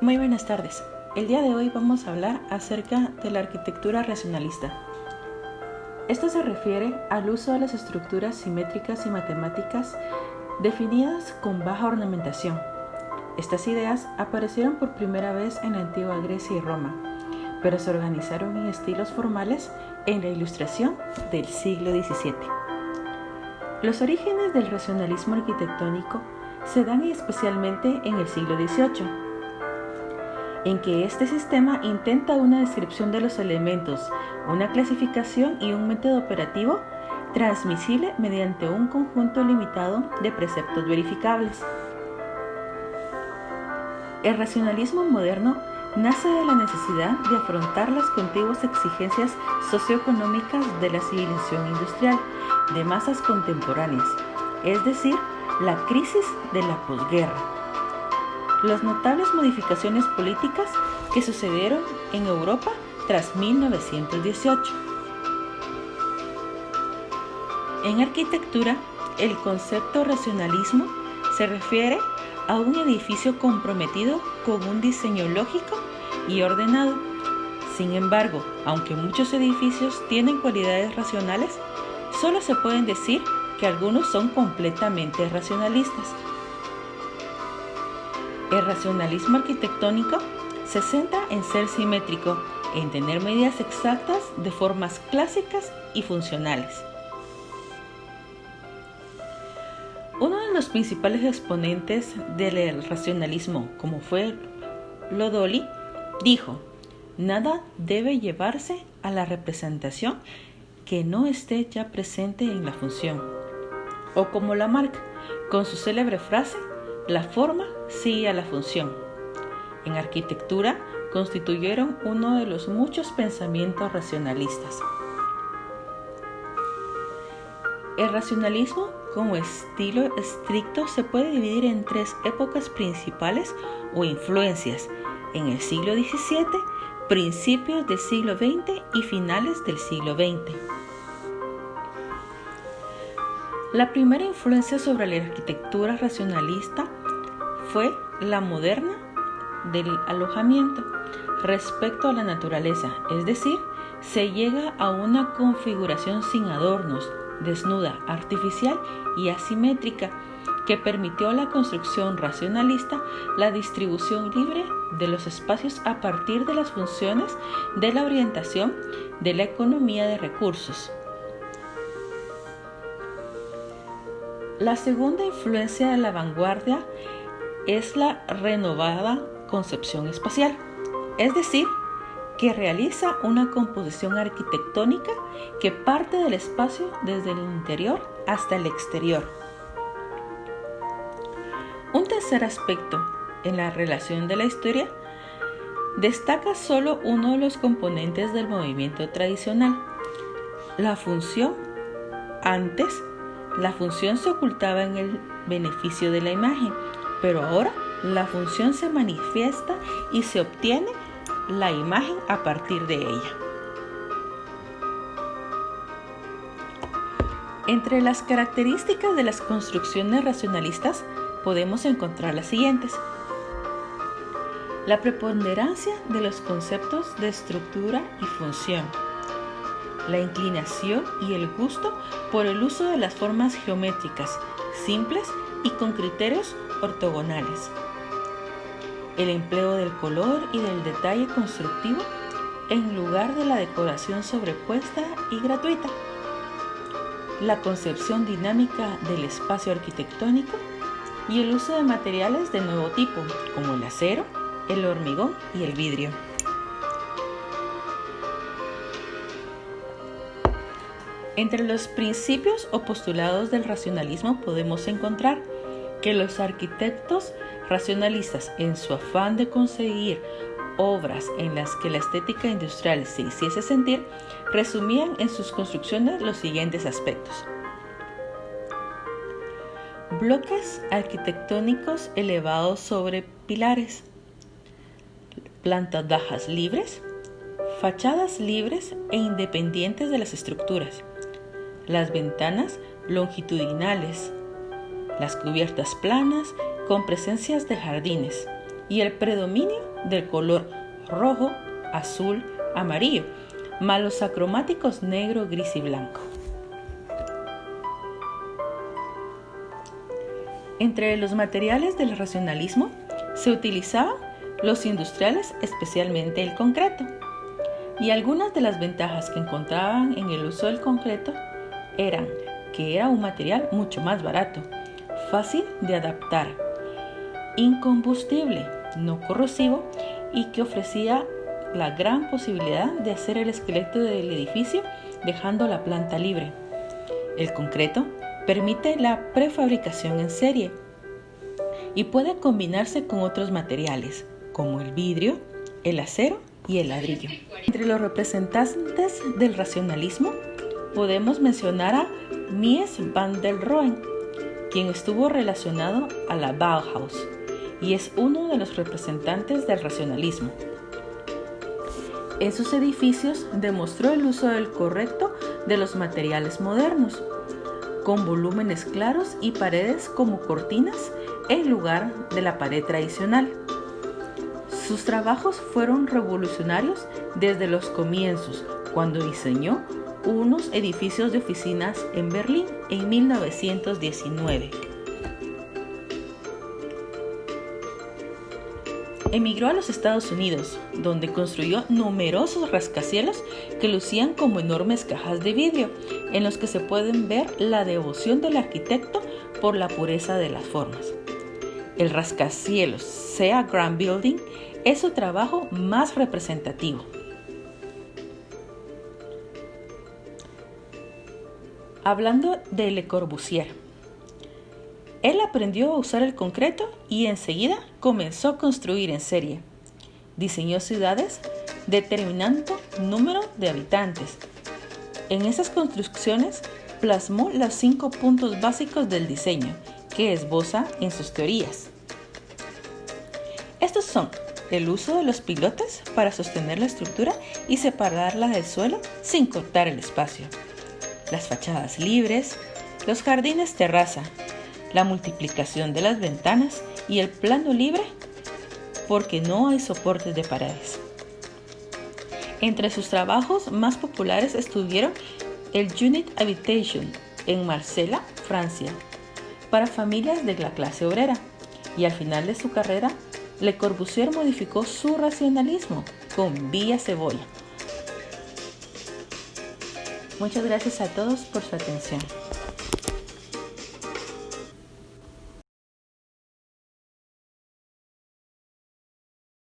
Muy buenas tardes. El día de hoy vamos a hablar acerca de la arquitectura racionalista. Esto se refiere al uso de las estructuras simétricas y matemáticas definidas con baja ornamentación. Estas ideas aparecieron por primera vez en la antigua Grecia y Roma, pero se organizaron en estilos formales en la Ilustración del siglo XVII. Los orígenes del racionalismo arquitectónico se dan especialmente en el siglo XVIII, en que este sistema intenta una descripción de los elementos, una clasificación y un método operativo transmisible mediante un conjunto limitado de preceptos verificables. El racionalismo moderno nace de la necesidad de afrontar las continuas exigencias socioeconómicas de la civilización industrial de masas contemporáneas, es decir, la crisis de la posguerra. Las notables modificaciones políticas que sucedieron en Europa tras 1918. En arquitectura, el concepto racionalismo se refiere a un edificio comprometido con un diseño lógico y ordenado. Sin embargo, aunque muchos edificios tienen cualidades racionales, solo se pueden decir que algunos son completamente racionalistas. El racionalismo arquitectónico se centra en ser simétrico, en tener medidas exactas de formas clásicas y funcionales. Uno de los principales exponentes del racionalismo, como fue Lodoli, dijo: "Nada debe llevarse a la representación que no esté ya presente en la función". O como Lamarck, con su célebre frase: "La forma sigue a la función". En arquitectura constituyeron uno de los muchos pensamientos racionalistas. El racionalismo como estilo estricto se puede dividir en tres épocas principales o influencias: en el siglo XVII, principios del siglo XX y finales del siglo XX. La primera influencia sobre la arquitectura racionalista fue la moderna del alojamiento respecto a la naturaleza, es decir, se llega a una configuración sin adornos, desnuda, artificial y asimétrica, que permitió a la construcción racionalista la distribución libre de los espacios a partir de las funciones de la orientación de la economía de recursos. La segunda influencia de la vanguardia es la renovada concepción espacial, es decir, que realiza una composición arquitectónica que parte del espacio desde el interior hasta el exterior. Un tercer aspecto en la relación de la historia destaca solo uno de los componentes del movimiento tradicional: la función. Antes, la función se ocultaba en el beneficio de la imagen, pero ahora la función se manifiesta y se obtiene la imagen a partir de ella. Entre las características de las construcciones racionalistas podemos encontrar las siguientes: la preponderancia de los conceptos de estructura y función, la inclinación y el gusto por el uso de las formas geométricas simples y con criterios ortogonales, el empleo del color y del detalle constructivo en lugar de la decoración sobrepuesta y gratuita, la concepción dinámica del espacio arquitectónico y el uso de materiales de nuevo tipo, como el acero, el hormigón y el vidrio. Entre los principios o postulados del racionalismo podemos encontrar que los arquitectos racionalistas, en su afán de conseguir obras en las que la estética industrial se hiciese sentir, resumían en sus construcciones los siguientes aspectos: bloques arquitectónicos elevados sobre pilares, plantas bajas libres, fachadas libres e independientes de las estructuras, las ventanas longitudinales, las cubiertas planas con presencias de jardines, y el predominio del color rojo, azul, amarillo, más los acromáticos negro, gris y blanco. Entre los materiales del racionalismo se utilizaban los industriales, especialmente el concreto, y algunas de las ventajas que encontraban en el uso del concreto eran que era un material mucho más barato, fácil de adaptar, incombustible, no corrosivo y que ofrecía la gran posibilidad de hacer el esqueleto del edificio dejando la planta libre. El concreto permite la prefabricación en serie y puede combinarse con otros materiales como el vidrio, el acero y el ladrillo. Entre los representantes del racionalismo podemos mencionar a Mies van der Rohe, quien estuvo relacionado a la Bauhaus y es uno de los representantes del racionalismo. En sus edificios demostró el uso correcto de los materiales modernos, con volúmenes claros y paredes como cortinas en lugar de la pared tradicional. Sus trabajos fueron revolucionarios desde los comienzos, cuando diseñó unos edificios de oficinas en Berlín en 1919. Emigró a los Estados Unidos, donde construyó numerosos rascacielos que lucían como enormes cajas de vidrio, en los que se pueden ver la devoción del arquitecto por la pureza de las formas. El rascacielos Sea Grand Building es su trabajo más representativo. Hablando de Le Corbusier, él aprendió a usar el concreto y enseguida comenzó a construir en serie. Diseñó ciudades determinando número de habitantes. En esas construcciones plasmó los 5 puntos básicos del diseño que esboza en sus teorías. Estos son el uso de los pilotes para sostener la estructura y separarla del suelo sin cortar el espacio, las fachadas libres, los jardines terraza, la multiplicación de las ventanas y el plano libre porque no hay soportes de paredes. Entre sus trabajos más populares estuvieron el Unit Habitation en Marsella, Francia, para familias de la clase obrera, y al final de su carrera, Le Corbusier modificó su racionalismo con Villa Savoye. Muchas gracias a todos por su atención.